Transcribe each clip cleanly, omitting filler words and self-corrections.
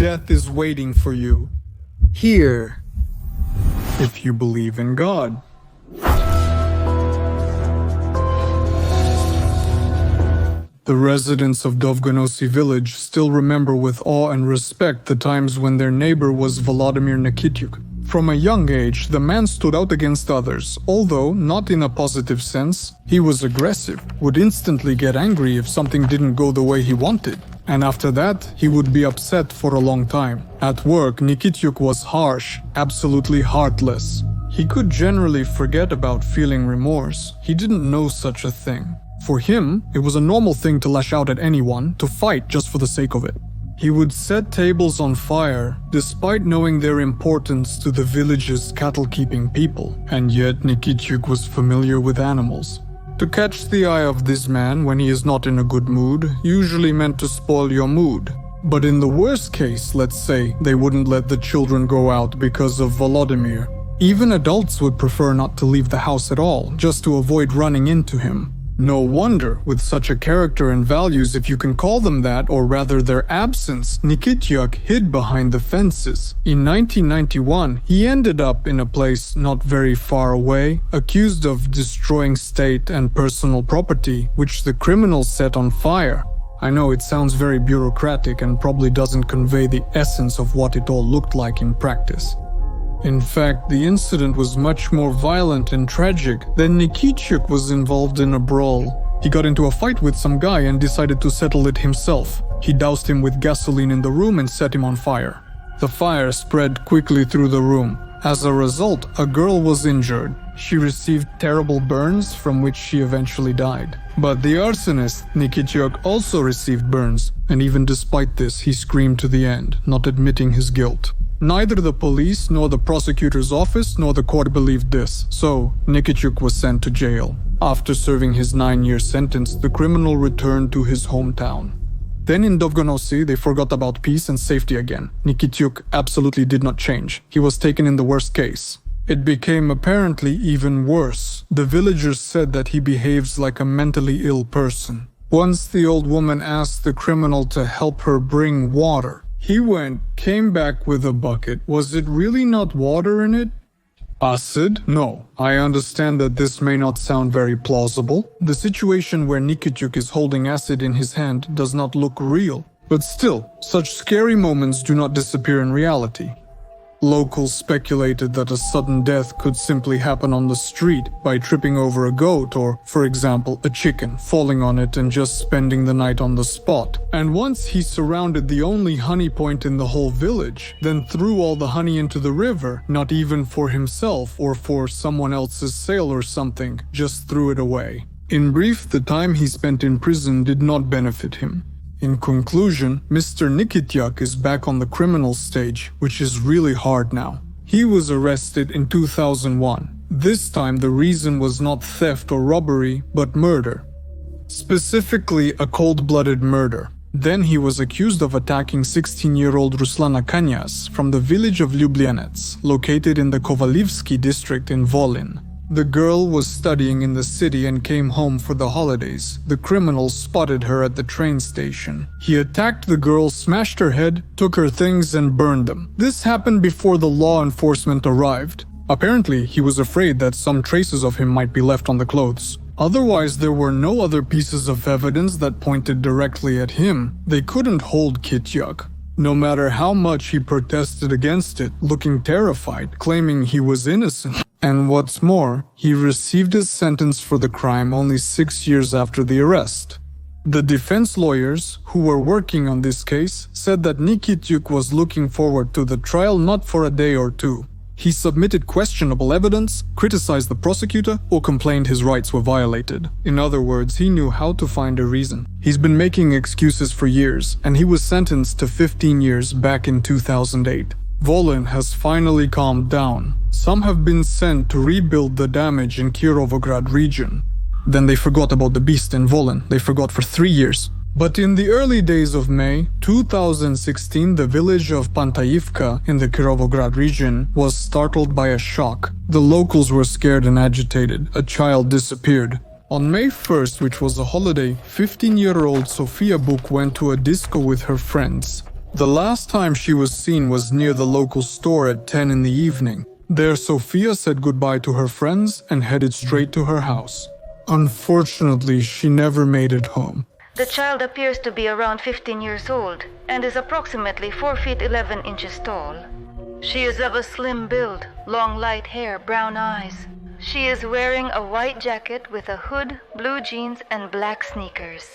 death is waiting for you. Here, if you believe in God. The residents of Dovgonosy village still remember with awe and respect the times when their neighbor was Volodymyr Nikityuk. From a young age, the man stood out against others, although not in a positive sense. He was aggressive, would instantly get angry if something didn't go the way he wanted. And after that, he would be upset for a long time. At work, Nikityuk was harsh, absolutely heartless. He could generally forget about feeling remorse. He didn't know such a thing. For him, it was a normal thing to lash out at anyone, to fight just for the sake of it. He would set tables on fire, despite knowing their importance to the village's cattle-keeping people. And yet Nikityuk was familiar with animals. To catch the eye of this man when he is not in a good mood usually meant to spoil your mood. But in the worst case, let's say, they wouldn't let the children go out because of Volodymyr. Even adults would prefer not to leave the house at all, just to avoid running into him. No wonder, with such a character and values, if you can call them that, or rather their absence, Nikityuk hid behind the fences. In 1991, he ended up in a place not very far away, accused of destroying state and personal property, which the criminals set on fire. I know it sounds very bureaucratic and probably doesn't convey the essence of what it all looked like in practice. In fact, the incident was much more violent and tragic than Nikityuk was involved in a brawl. He got into a fight with some guy and decided to settle it himself. He doused him with gasoline in the room and set him on fire. The fire spread quickly through the room. As a result, a girl was injured. She received terrible burns from which she eventually died. But the arsonist, Nikityuk, also received burns, and even despite this, he screamed to the end, not admitting his guilt. Neither the police, nor the prosecutor's office, nor the court believed this, so Nikityuk was sent to jail. After serving his 9-year sentence, the criminal returned to his hometown. Then in Dovgonosy, they forgot about peace and safety again. Nikityuk absolutely did not change. He was taken in the worst case. It became apparently even worse. The villagers said that he behaves like a mentally ill person. Once the old woman asked the criminal to help her bring water. He came back with a bucket. Was it really not water in it? Acid? No. I understand that this may not sound very plausible. The situation where Nikityuk is holding acid in his hand does not look real. But still, such scary moments do not disappear in reality. Locals speculated that a sudden death could simply happen on the street by tripping over a goat or, for example, a chicken, falling on it and just spending the night on the spot. And once he surrounded the only honey point in the whole village, then threw all the honey into the river, not even for himself or for someone else's sale or something, just threw it away. In brief, the time he spent in prison did not benefit him. In conclusion, Mr. Nikityuk is back on the criminal stage, which is really hard now. He was arrested in 2001. This time the reason was not theft or robbery, but murder. Specifically, a cold-blooded murder. Then he was accused of attacking 16-year-old Ruslana Kanyas from the village of Lubyanets, located in the Kovalivsky district in Volyn. The girl was studying in the city and came home for the holidays. The criminals spotted her at the train station. He attacked the girl, smashed her head, took her things and burned them. This happened before the law enforcement arrived. Apparently, he was afraid that some traces of him might be left on the clothes. Otherwise, there were no other pieces of evidence that pointed directly at him. They couldn't hold Nikityuk. No matter how much he protested against it, looking terrified, claiming he was innocent. And what's more, he received his sentence for the crime only 6 years after the arrest. The defense lawyers, who were working on this case, said that Nikityuk was looking forward to the trial not for a day or two. He submitted questionable evidence, criticized the prosecutor, or complained his rights were violated. In other words, he knew how to find a reason. He's been making excuses for years, and he was sentenced to 15 years back in 2008. Volyn has finally calmed down. Some have been sent to rebuild the damage in Kirovograd region. Then they forgot about the beast in Volyn. They forgot for 3 years. But in the early days of May 2016, the village of Pantaivka in the Kirovograd region was startled by a shock. The locals were scared and agitated. A child disappeared. On May 1st, which was a holiday, 15-year-old Sofia Buk went to a disco with her friends. The last time she was seen was near the local store at 10 in the evening. There, Sofia said goodbye to her friends and headed straight to her house. Unfortunately, she never made it home. The child appears to be around 15 years old and is approximately 4 feet 11 inches tall. She is of a slim build, long light hair, brown eyes. She is wearing a white jacket with a hood, blue jeans, and black sneakers.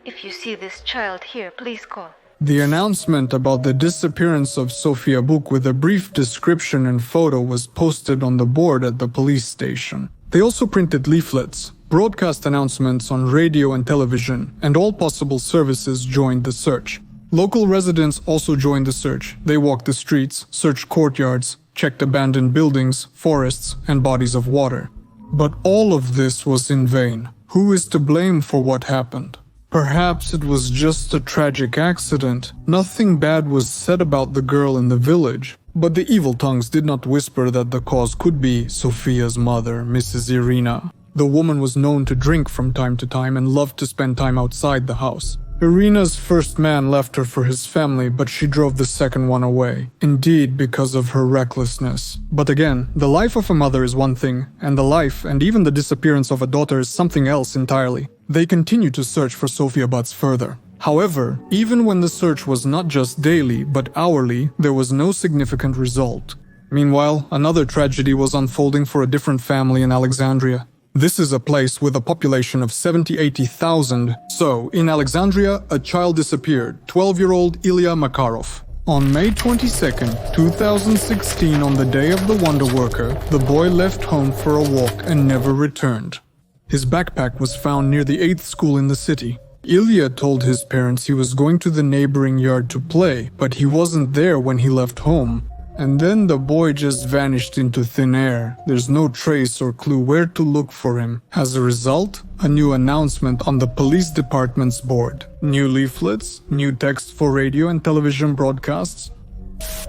If you see this child here, please call. The announcement about the disappearance of Sofia Buk with a brief description and photo was posted on the board at the police station. They also printed leaflets, broadcast announcements on radio and television, and all possible services joined the search. Local residents also joined the search. They walked the streets, searched courtyards, checked abandoned buildings, forests, and bodies of water. But all of this was in vain. Who is to blame for what happened? Perhaps it was just a tragic accident. Nothing bad was said about the girl in the village. But the evil tongues did not whisper that the cause could be Sofia's mother, Mrs. Irina. The woman was known to drink from time to time and loved to spend time outside the house. Irina's first man left her for his family, but she drove the second one away. Indeed, because of her recklessness. But again, the life of a mother is one thing, and the life and even the disappearance of a daughter is something else entirely. They continued to search for Sofia Butts further. However, even when the search was not just daily, but hourly, there was no significant result. Meanwhile, another tragedy was unfolding for a different family in Alexandria. This is a place with a population of 70-80,000. So, in Alexandria, a child disappeared, 12-year-old Ilya Makarov. On May 22, 2016, on the day of the Wonder Worker, the boy left home for a walk and never returned. His backpack was found near the 8th school in the city. Ilya told his parents he was going to the neighboring yard to play, but he wasn't there when he left home. And then the boy just vanished into thin air. There's no trace or clue where to look for him. As a result, a new announcement on the police department's board. New leaflets, new text for radio and television broadcasts.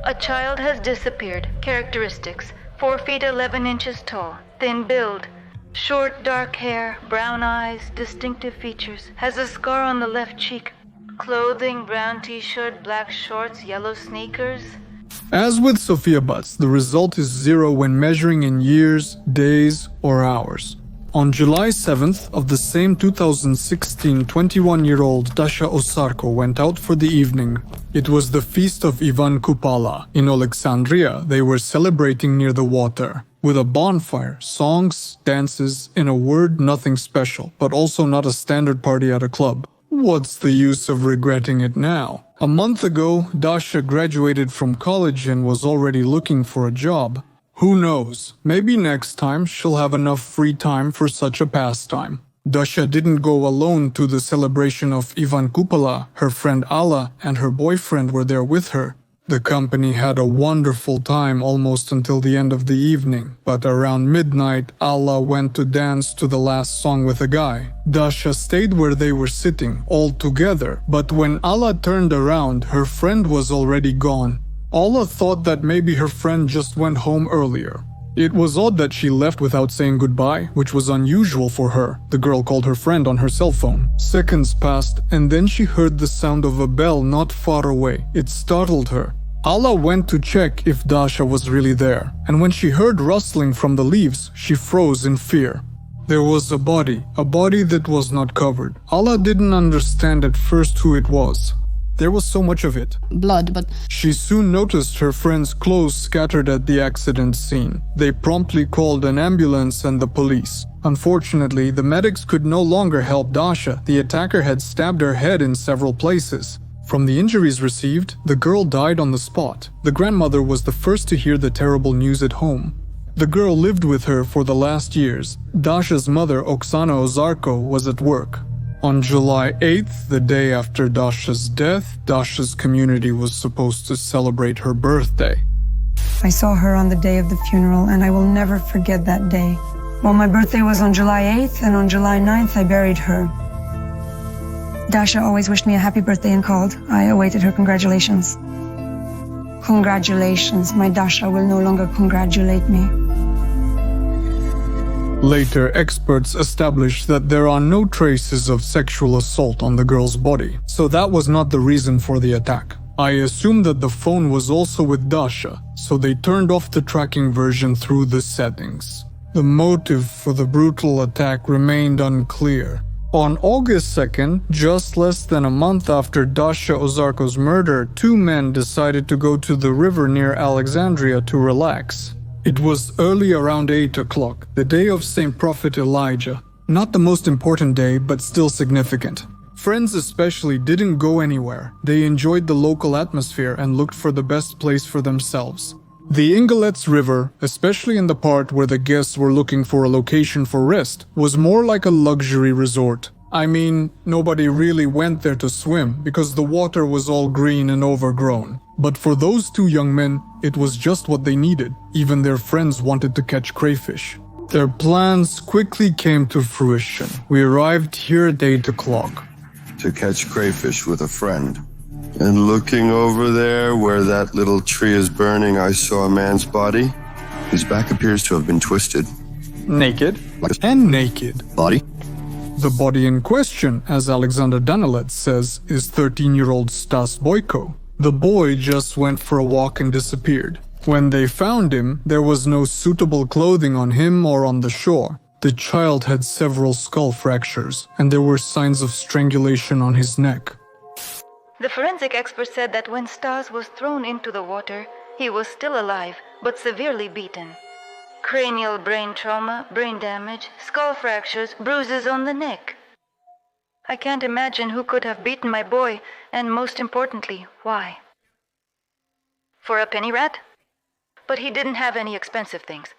A child has disappeared. Characteristics: 4 feet 11 inches tall, thin build, short dark hair, brown eyes, distinctive features, has a scar on the left cheek. Clothing: brown t-shirt, black shorts, yellow sneakers. As with Sofia Butts, the result is 0 when measuring in years, days, or hours. On July 7th of the same 2016, 21-year-old Dasha Osarko went out for the evening. It was the feast of Ivan Kupala. In Alexandria, they were celebrating near the water. With a bonfire, songs, dances, in a word, nothing special, but also not a standard party at a club. What's the use of regretting it now? A month ago, Dasha graduated from college and was already looking for a job. Who knows, maybe next time she'll have enough free time for such a pastime. Dasha didn't go alone to the celebration of Ivan Kupala. Her friend Alla and her boyfriend were there with her. The company had a wonderful time almost until the end of the evening, but around midnight, Alla went to dance to the last song with a guy. Dasha stayed where they were sitting, all together, but when Alla turned around, her friend was already gone. Alla thought that maybe her friend just went home earlier. It was odd that she left without saying goodbye, which was unusual for her. The girl called her friend on her cell phone. Seconds passed, and then she heard the sound of a bell not far away. It startled her. Alla went to check if Dasha was really there, and when she heard rustling from the leaves, she froze in fear. There was a body that was not covered. Alla didn't understand at first who it was. There was so much of it. Blood, but... She soon noticed her friend's clothes scattered at the accident scene. They promptly called an ambulance and the police. Unfortunately, the medics could no longer help Dasha. The attacker had stabbed her head in several places. From the injuries received, the girl died on the spot. The grandmother was the first to hear the terrible news at home. The girl lived with her for the last years. Dasha's mother, Oksana Ozarko, was at work. On July 8th, the day after Dasha's death, Dasha's community was supposed to celebrate her birthday. I saw her on the day of the funeral, and I will never forget that day. Well, my birthday was on July 8th, and on July 9th, I buried her. Dasha always wished me a happy birthday and called. I awaited her congratulations. Congratulations, my Dasha will no longer congratulate me. Later, experts established that there are no traces of sexual assault on the girl's body, so that was not the reason for the attack. I assume that the phone was also with Dasha, so they turned off the tracking version through the settings. The motive for the brutal attack remained unclear. On August 2nd, just less than a month after Dasha Ozarko's murder, two men decided to go to the river near Alexandria to relax. It was early around 8 o'clock, the day of St. Prophet Elijah. Not the most important day, but still significant. Friends especially didn't go anywhere. They enjoyed the local atmosphere and looked for the best place for themselves. The Ingolets River, especially in the part where the guests were looking for a location for rest, was more like a luxury resort. I mean, nobody really went there to swim because the water was all green and overgrown. But for those two young men, it was just what they needed. Even their friends wanted to catch crayfish. Their plans quickly came to fruition. We arrived here at 8 o'clock. To catch crayfish with a friend. And looking over there where that little tree is burning, I saw a man's body. His back appears to have been twisted. Naked. And naked. Body? The body in question, as Alexander Danilets says, is 13-year-old Stas Boyko. The boy just went for a walk and disappeared. When they found him, there was no suitable clothing on him or on the shore. The child had several skull fractures, and there were signs of strangulation on his neck. The forensic expert said that when Stas was thrown into the water, he was still alive, but severely beaten. Cranial brain trauma, brain damage, skull fractures, bruises on the neck. I can't imagine who could have beaten my boy, and most importantly, why. For a penny rat? But he didn't have any expensive things.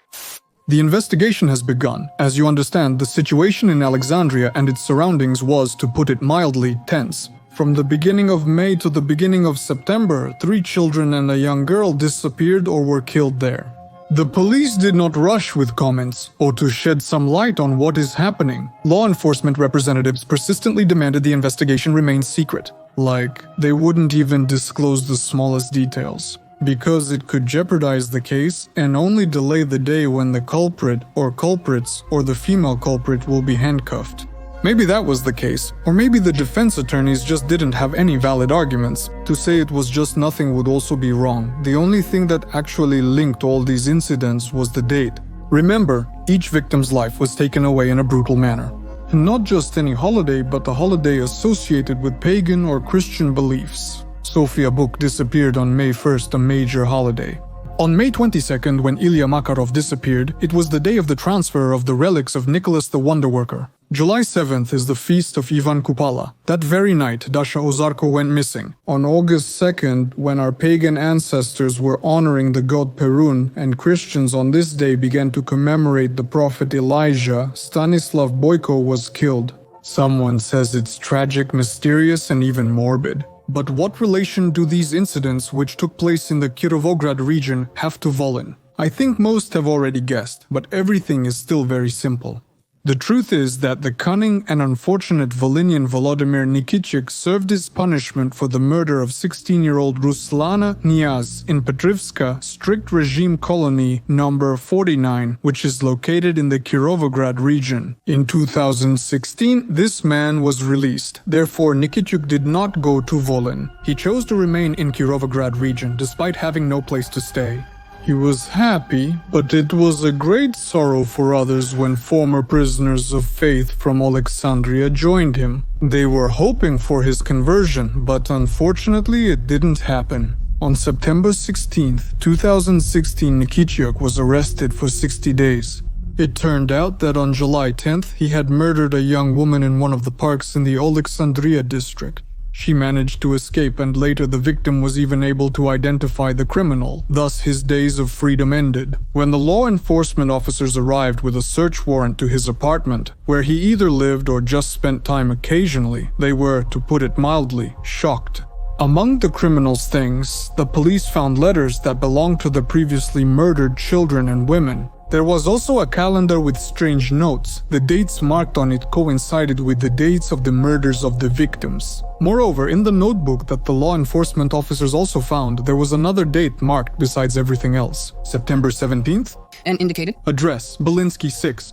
The investigation has begun. As you understand, the situation in Alexandria and its surroundings was, to put it mildly, tense. From the beginning of May to the beginning of September, 3 children and a young girl disappeared or were killed there. The police did not rush with comments or to shed some light on what is happening. Law enforcement representatives persistently demanded the investigation remain secret. Like, they wouldn't even disclose the smallest details. Because it could jeopardize the case and only delay the day when the culprit or culprits or the female culprit will be handcuffed. Maybe that was the case, or maybe the defense attorneys just didn't have any valid arguments. To say it was just nothing would also be wrong. The only thing that actually linked all these incidents was the date. Remember, each victim's life was taken away in a brutal manner. And not just any holiday, but a holiday associated with pagan or Christian beliefs. Sofia book disappeared on May 1st, a major holiday. On May 22nd, when Ilya Makarov disappeared, it was the day of the transfer of the relics of Nicholas the Wonder Worker. July 7th is the feast of Ivan Kupala. That very night, Dasha Ozarko went missing. On August 2nd, when our pagan ancestors were honoring the god Perun, and Christians on this day began to commemorate the prophet Elijah, Stanislav Boyko was killed. Someone says it's tragic, mysterious, and even morbid. But what relation do these incidents, which took place in the Kirovograd region, have to Volyn? I think most have already guessed, but everything is still very simple. The truth is that the cunning and unfortunate Volynian Volodymyr Nikityuk served his punishment for the murder of 16-year-old Ruslana Niaz in Petrivska strict regime colony number 49, which is located in the Kirovograd region. In 2016, this man was released. Therefore, Nikityuk did not go to Volyn. He chose to remain in Kirovograd region despite having no place to stay. He was happy, but it was a great sorrow for others when former prisoners of faith from Alexandria joined him. They were hoping for his conversion, but unfortunately it didn't happen. On September 16, 2016, Nikityuk was arrested for 60 days. It turned out that on July 10th, he had murdered a young woman in one of the parks in the Alexandria district. She managed to escape, and later the victim was even able to identify the criminal. Thus his days of freedom ended. When the law enforcement officers arrived with a search warrant to his apartment, where he either lived or just spent time occasionally, they were, to put it mildly, shocked. Among the criminal's things, the police found letters that belonged to the previously murdered children and women. There was also a calendar with strange notes. The dates marked on it coincided with the dates of the murders of the victims. Moreover, in the notebook that the law enforcement officers also found, there was another date marked besides everything else. September 17th? And indicated? Address, Belinsky 6.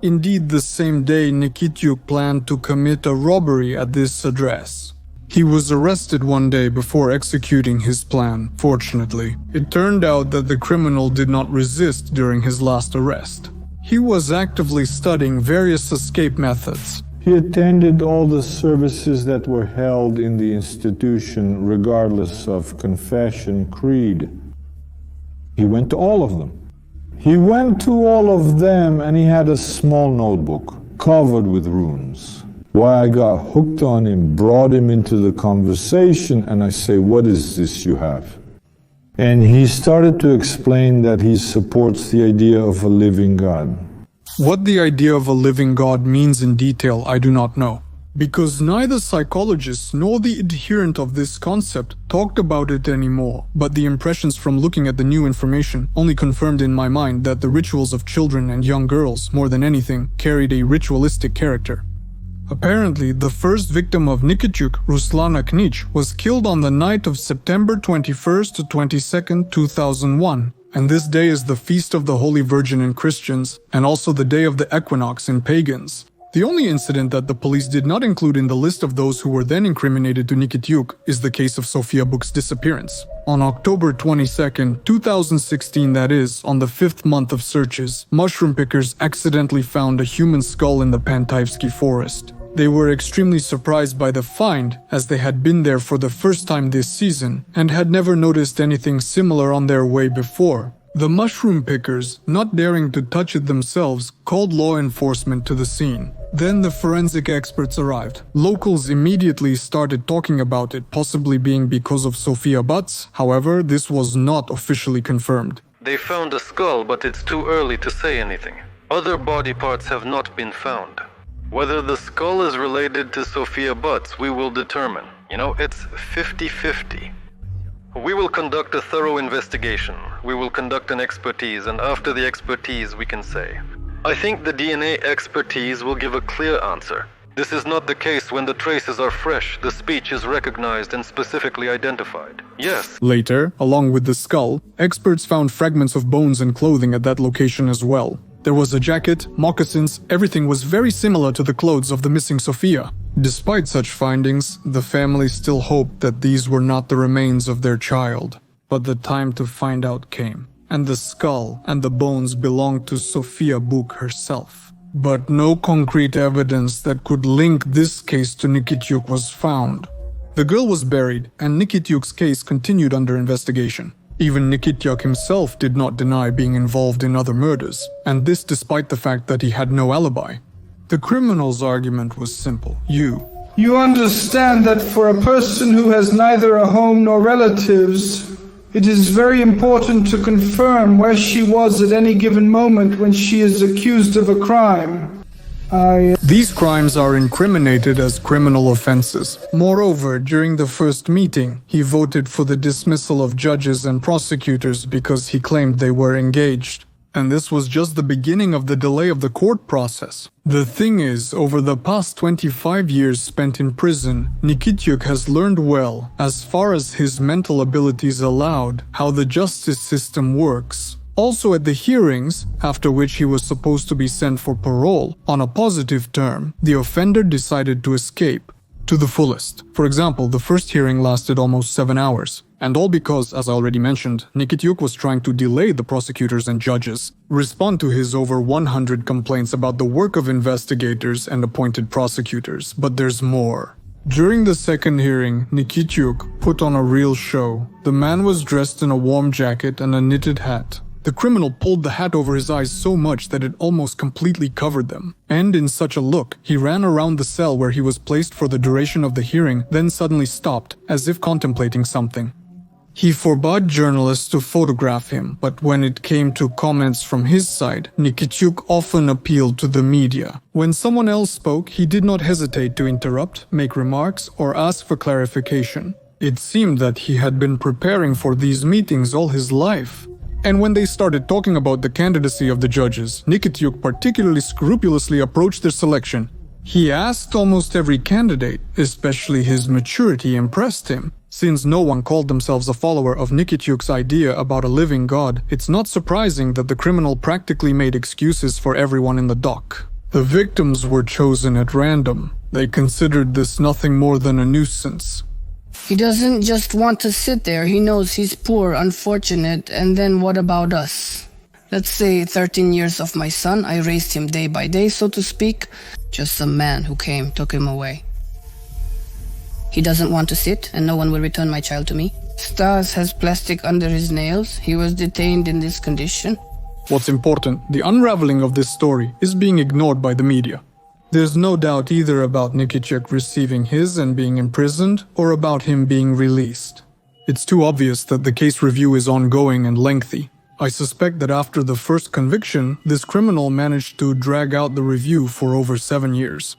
Indeed, the same day Nikityuk planned to commit a robbery at this address. He was arrested one day before executing his plan. Fortunately, it turned out that the criminal did not resist during his last arrest. He was actively studying various escape methods. He attended all the services that were held in the institution, regardless of confession, creed. He went to all of them. He went to all of them, and he had a small notebook covered with runes. Why I got hooked on him, brought him into the conversation, and I say, "What is this you have?" And he started to explain that he supports the idea of a living God. What the idea of a living God means in detail, I do not know, because neither psychologists nor the adherent of this concept talked about it anymore, but the impressions from looking at the new information only confirmed in my mind that the rituals of children and young girls, more than anything, carried a ritualistic character. Apparently, the first victim of Nikityuk, Ruslana Knich, was killed on the night of September 21st to 22nd, 2001, and this day is the Feast of the Holy Virgin in Christians, and also the day of the equinox in pagans. The only incident that the police did not include in the list of those who were then incriminated to Nikityuk is the case of Sofia Buk's disappearance. On October 22nd, 2016, that is, on the 5th month of searches, mushroom pickers accidentally found a human skull in the Pantaivsky forest. They were extremely surprised by the find, as they had been there for the first time this season and had never noticed anything similar on their way before. The mushroom pickers, not daring to touch it themselves, called law enforcement to the scene. Then the forensic experts arrived. Locals immediately started talking about it, possibly being because of Sofia Butts. However, this was not officially confirmed. They found a skull, but it's too early to say anything. Other body parts have not been found. Whether the skull is related to Sofia Butts, we will determine. It's 50-50. We will conduct a thorough investigation. We will conduct an expertise, and after the expertise, we can say. I think the DNA expertise will give a clear answer. This is not the case when the traces are fresh, the speech is recognized and specifically identified. Yes. Later, along with the skull, experts found fragments of bones and clothing at that location as well. There was a jacket, moccasins, everything was very similar to the clothes of the missing Sofia. Despite such findings, the family still hoped that these were not the remains of their child. But the time to find out came, and the skull and the bones belonged to Sofia Buk herself. But no concrete evidence that could link this case to Nikityuk was found. The girl was buried, and Nikityuk's case continued under investigation. Even Nikityuk himself did not deny being involved in other murders, and this despite the fact that he had no alibi. The criminal's argument was simple. You understand that for a person who has neither a home nor relatives, it is very important to confirm where she was at any given moment when she is accused of a crime. These crimes are incriminated as criminal offenses. Moreover, during the first meeting, he voted for the dismissal of judges and prosecutors because he claimed they were engaged. And this was just the beginning of the delay of the court process. The thing is, over the past 25 years spent in prison, Nikityuk has learned well, as far as his mental abilities allowed, how the justice system works. Also at the hearings, after which he was supposed to be sent for parole, on a positive term, the offender decided to escape to the fullest. For example, the first hearing lasted almost 7 hours. And all because, as I already mentioned, Nikityuk was trying to delay the prosecutors and judges respond to his over 100 complaints about the work of investigators and appointed prosecutors. But there's more. During the second hearing, Nikityuk put on a real show. The man was dressed in a warm jacket and a knitted hat. The criminal pulled the hat over his eyes so much that it almost completely covered them. And in such a look, he ran around the cell where he was placed for the duration of the hearing, then suddenly stopped, as if contemplating something. He forbade journalists to photograph him, but when it came to comments from his side, Nikityuk often appealed to the media. When someone else spoke, he did not hesitate to interrupt, make remarks, or ask for clarification. It seemed that he had been preparing for these meetings all his life. And when they started talking about the candidacy of the judges, Nikityuk particularly scrupulously approached their selection. He asked almost every candidate, especially his maturity impressed him. Since no one called themselves a follower of Nikityuk's idea about a living god, it's not surprising that the criminal practically made excuses for everyone in the dock. The victims were chosen at random. They considered this nothing more than a nuisance. He doesn't just want to sit there. He knows he's poor, unfortunate, and then what about us? Let's say 13 years of my son, I raised him day by day, so to speak. Just some man who came, took him away. He doesn't want to sit, and no one will return my child to me. Stas has plastic under his nails. He was detained in this condition. What's important, the unraveling of this story is being ignored by the media. There's no doubt either about Nikityuk receiving his and being imprisoned, or about him being released. It's too obvious that the case review is ongoing and lengthy. I suspect that after the first conviction, this criminal managed to drag out the review for over 7 years.